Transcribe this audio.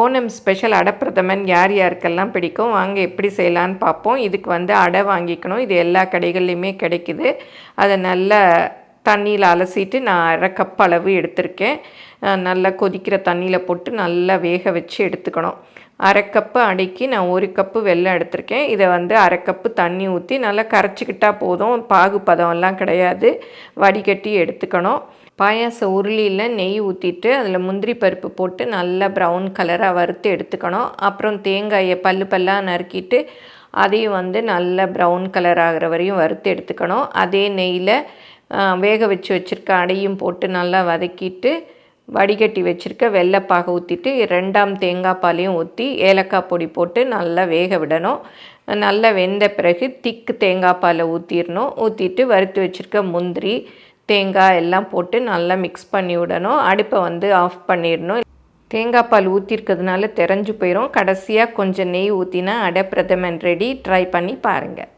Onam special அடை பிரதமன் யார் யாருக்கெல்லாம் பிடிக்கும் வாங்க எப்படி செய்யலான்னு பார்ப்போம். இதுக்கு அடை வாங்கிக்கணும். இது எல்லா கடைகள்லையுமே கிடைக்குது. அதை நல்லா தண்ணியில் அலசிட்டு நான் 1/2 கப் அளவு எடுத்திருக்கேன். நல்லா கொதிக்கிற தண்ணியில் போட்டு நல்லா வேக வச்சு எடுத்துக்கணும். 1/2 கப்பு அடைக்கு நான் 1 கப்பு வெல்லம் எடுத்திருக்கேன். இதை 1/2 கப்பு தண்ணி ஊற்றி நல்லா கரைச்சிக்கிட்டால் போதும். பாகு பதம்லாம் கிடையாது. வடிகட்டி எடுத்துக்கணும். பாயாச உருளியில் நெய் ஊற்றிட்டு அதில் முந்திரி பருப்பு போட்டு நல்லா ப்ரௌன் கலராக வறுத்து எடுத்துக்கணும். அப்புறம் தேங்காயை பல்லாக நறுக்கிட்டு அதையும் நல்லா ப்ரௌன் கலர் ஆகிற வரையும் வறுத்து எடுத்துக்கணும். அதே நெய்யில் வேக வச்சு வச்சுருக்க அடையும் போட்டு நல்லா வதக்கிட்டு வடிகட்டி வச்சுருக்க வெள்ளைப்பாக ஊற்றிட்டு 2ஆம் தேங்காய் பாலையும் ஊற்றி ஏலக்காய் பொடி போட்டு நல்லா வேக விடணும். நல்லா வெந்த பிறகு திக்கு தேங்காய் பாலை ஊற்றிடணும். ஊற்றிட்டு வறுத்து வச்சுருக்க முந்திரி தேங்காய் எல்லாம் போட்டு நல்லா மிக்ஸ் பண்ணி விடணும். அடுப்பை ஆஃப் பண்ணிடணும். தேங்காய் பால் ஊற்றிருக்கிறதுனால தெரிஞ்சு போயிடும். கடைசியாக கொஞ்சம் நெய் ஊற்றினா அடை பிரதமன் ரெடி. ட்ரை பண்ணி பாருங்கள்.